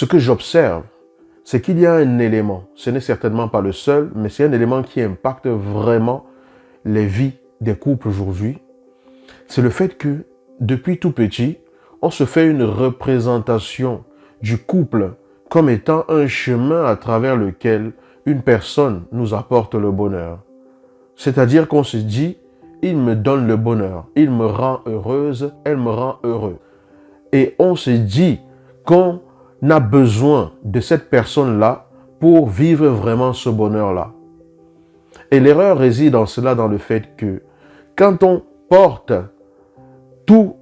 ce que j'observe, c'est qu'il y a un élément, ce n'est certainement pas le seul, mais c'est un élément qui impacte vraiment les vies des couples aujourd'hui. C'est le fait que, depuis tout petit, on se fait une représentation du couple comme étant un chemin à travers lequel une personne nous apporte le bonheur. C'est-à-dire qu'on se dit, il me donne le bonheur, il me rend heureuse, elle me rend heureux. Et on se dit qu'on a besoin de cette personne-là pour vivre vraiment ce bonheur-là. Et l'erreur réside en cela, dans le fait que quand on porte toute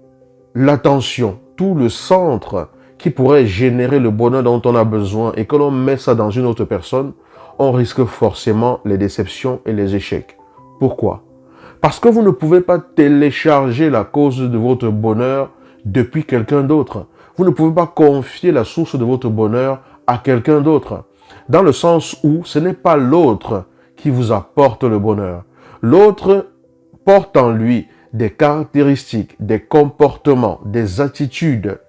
l'attention, tout le centre qui pourrait générer le bonheur dont on a besoin et que l'on met ça dans une autre personne, on risque forcément les déceptions et les échecs. Pourquoi? Parce que vous ne pouvez pas télécharger la cause de votre bonheur depuis quelqu'un d'autre. Vous ne pouvez pas confier la source de votre bonheur à quelqu'un d'autre. Dans le sens où ce n'est pas l'autre qui vous apporte le bonheur. L'autre porte en lui des caractéristiques, des comportements, des attitudes,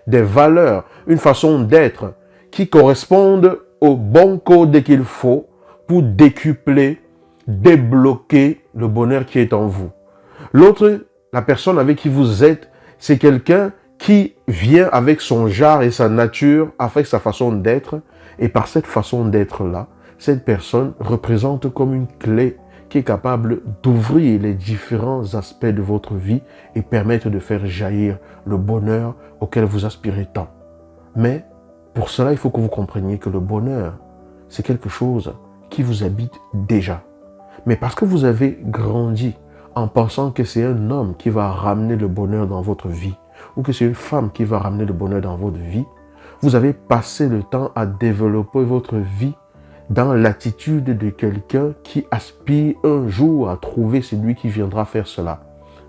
des valeurs, une façon d'être qui correspondent au bon code qu'il faut pour décupler, débloquer le bonheur qui est en vous. L'autre, la personne avec qui vous êtes, c'est quelqu'un qui vient avec son genre et sa nature, avec sa façon d'être. Et par cette façon d'être-là, cette personne représente comme une clé qui est capable d'ouvrir les différents aspects de votre vie et permettre de faire jaillir le bonheur auquel vous aspirez tant. Mais pour cela, il faut que vous compreniez que le bonheur, c'est quelque chose qui vous habite déjà. Mais parce que vous avez grandi en pensant que c'est un homme qui va ramener le bonheur dans votre vie, ou que c'est une femme qui va ramener le bonheur dans votre vie, vous avez passé le temps à développer votre vie dans l'attitude de quelqu'un qui aspire un jour à trouver celui qui viendra faire cela.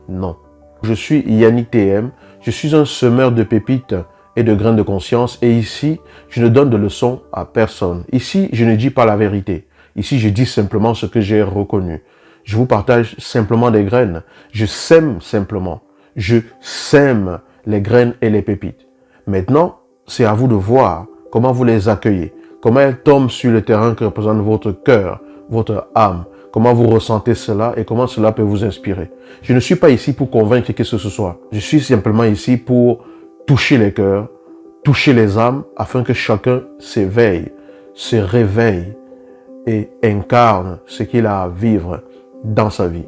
Non. Je suis Yannick TM, je suis un semeur de pépites et de graines de conscience, et ici, je ne donne de leçons à personne. Ici, je ne dis pas la vérité. Ici, je dis simplement ce que j'ai reconnu. Je vous partage simplement des graines. Je sème simplement. Je sème les graines et les pépites. Maintenant, c'est à vous de voir comment vous les accueillez, comment elles tombent sur le terrain que représente votre cœur, votre âme, comment vous ressentez cela et comment cela peut vous inspirer. Je ne suis pas ici pour convaincre que ce soit. Je suis simplement ici pour toucher les cœurs, toucher les âmes, afin que chacun s'éveille, se réveille et incarne ce qu'il a à vivre dans sa vie.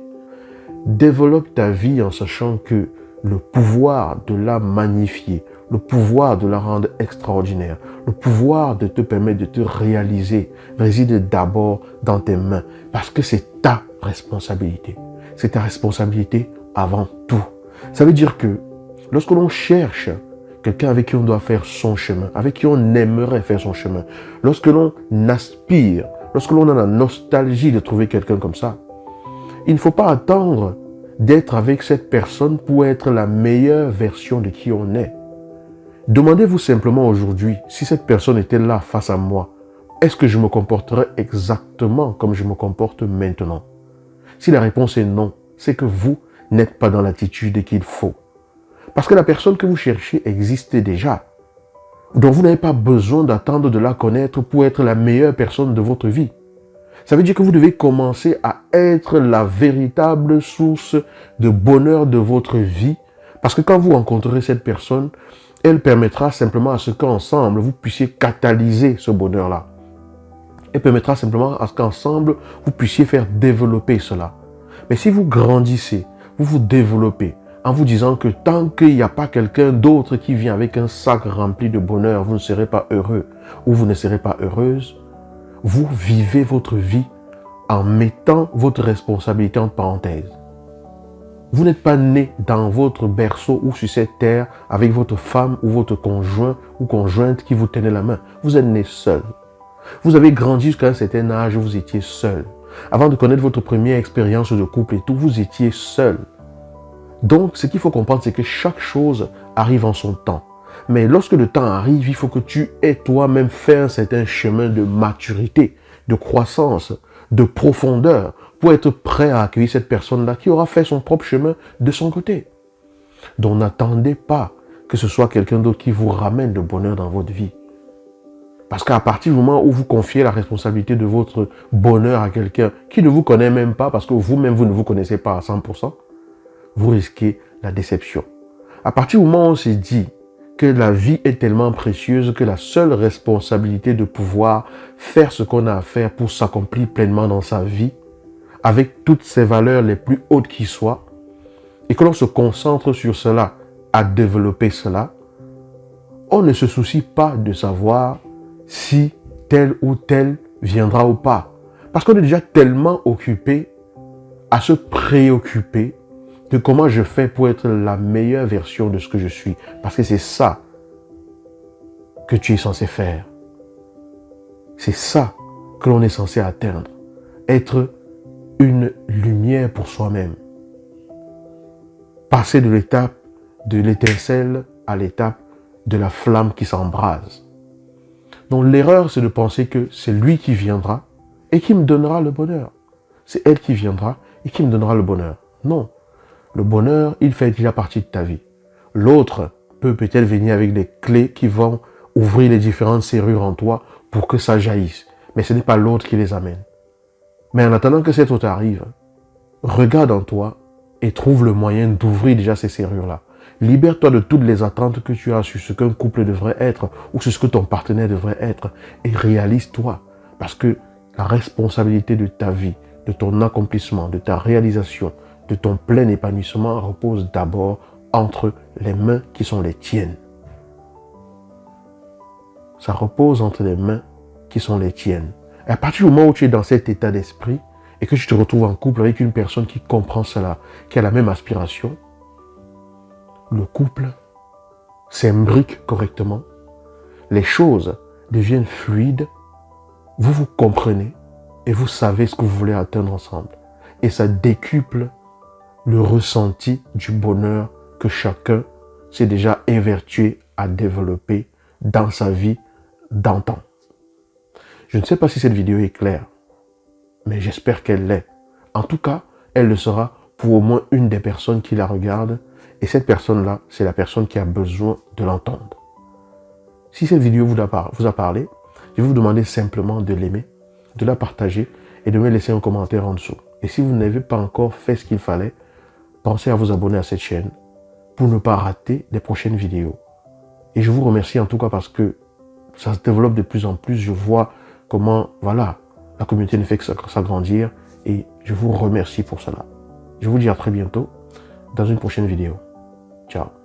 Développe ta vie en sachant que le pouvoir de la magnifier, le pouvoir de la rendre extraordinaire, le pouvoir de te permettre de te réaliser réside d'abord dans tes mains, parce que c'est ta responsabilité. C'est ta responsabilité avant tout. Ça veut dire que lorsque l'on cherche quelqu'un avec qui on doit faire son chemin, avec qui on aimerait faire son chemin, lorsque l'on aspire, lorsque l'on a la nostalgie de trouver quelqu'un comme ça, il ne faut pas attendre d'être avec cette personne pour être la meilleure version de qui on est. Demandez-vous simplement aujourd'hui, si cette personne était là face à moi, est-ce que je me comporterais exactement comme je me comporte maintenant? Si la réponse est non, c'est que vous n'êtes pas dans l'attitude qu'il faut. Parce que la personne que vous cherchez existe déjà. Donc vous n'avez pas besoin d'attendre de la connaître pour être la meilleure personne de votre vie. Ça veut dire que vous devez commencer à être la véritable source de bonheur de votre vie. Parce que quand vous rencontrerez cette personne, elle permettra simplement à ce qu'ensemble, vous puissiez catalyser ce bonheur-là. Elle permettra simplement à ce qu'ensemble, vous puissiez faire développer cela. Mais si vous grandissez, vous vous développez, en vous disant que tant qu'il n'y a pas quelqu'un d'autre qui vient avec un sac rempli de bonheur, vous ne serez pas heureux ou vous ne serez pas heureuse, vous vivez votre vie en mettant votre responsabilité en parenthèse. Vous n'êtes pas né dans votre berceau ou sur cette terre avec votre femme ou votre conjoint ou conjointe qui vous tenait la main. Vous êtes né seul. Vous avez grandi jusqu'à un certain âge, vous étiez seul. Avant de connaître votre première expérience de couple et tout, vous étiez seul. Donc, ce qu'il faut comprendre, c'est que chaque chose arrive en son temps. Mais lorsque le temps arrive, il faut que tu aies toi-même fait un certain chemin de maturité, de croissance, de profondeur, pour être prêt à accueillir cette personne-là qui aura fait son propre chemin de son côté. Donc n'attendez pas que ce soit quelqu'un d'autre qui vous ramène le bonheur dans votre vie. Parce qu'à partir du moment où vous confiez la responsabilité de votre bonheur à quelqu'un qui ne vous connaît même pas, parce que vous-même, vous ne vous connaissez pas à 100%, vous risquez la déception. À partir du moment où on se dit que la vie est tellement précieuse que la seule responsabilité de pouvoir faire ce qu'on a à faire pour s'accomplir pleinement dans sa vie, avec toutes ses valeurs les plus hautes qui soient, et que l'on se concentre sur cela, à développer cela, on ne se soucie pas de savoir si tel ou tel viendra ou pas. Parce qu'on est déjà tellement occupé à se préoccuper de comment je fais pour être la meilleure version de ce que je suis. Parce que c'est ça que tu es censé faire. C'est ça que l'on est censé atteindre. Être une lumière pour soi-même. Passer de l'étape de l'étincelle à l'étape de la flamme qui s'embrase. Donc l'erreur, c'est de penser que c'est lui qui viendra et qui me donnera le bonheur. C'est elle qui viendra et qui me donnera le bonheur. Non. Le bonheur, il fait déjà partie de ta vie. L'autre peut peut-être venir avec des clés qui vont ouvrir les différentes serrures en toi pour que ça jaillisse. Mais ce n'est pas l'autre qui les amène. Mais en attendant que cet autre arrive, regarde en toi et trouve le moyen d'ouvrir déjà ces serrures-là. Libère-toi de toutes les attentes que tu as sur ce qu'un couple devrait être ou sur ce que ton partenaire devrait être et réalise-toi. Parce que la responsabilité de ta vie, de ton accomplissement, de ta réalisation, de ton plein épanouissement repose d'abord entre les mains qui sont les tiennes. Ça repose entre les mains qui sont les tiennes. Et à partir du moment où tu es dans cet état d'esprit et que tu te retrouves en couple avec une personne qui comprend cela, qui a la même aspiration, le couple s'imbrique correctement, les choses deviennent fluides, vous vous comprenez et vous savez ce que vous voulez atteindre ensemble. Et ça décuple le ressenti du bonheur que chacun s'est déjà évertué à développer dans sa vie d'antan. Je ne sais pas si cette vidéo est claire, mais j'espère qu'elle l'est. En tout cas, elle le sera pour au moins une des personnes qui la regardent. Et cette personne-là, c'est la personne qui a besoin de l'entendre. Si cette vidéo vous a parlé, je vais vous demander simplement de l'aimer, de la partager et de me laisser un commentaire en dessous. Et si vous n'avez pas encore fait ce qu'il fallait, pensez à vous abonner à cette chaîne pour ne pas rater les prochaines vidéos. Et je vous remercie en tout cas parce que ça se développe de plus en plus. Je vois comment, voilà, la communauté ne fait que s'agrandir et je vous remercie pour cela. Je vous dis à très bientôt dans une prochaine vidéo. Ciao.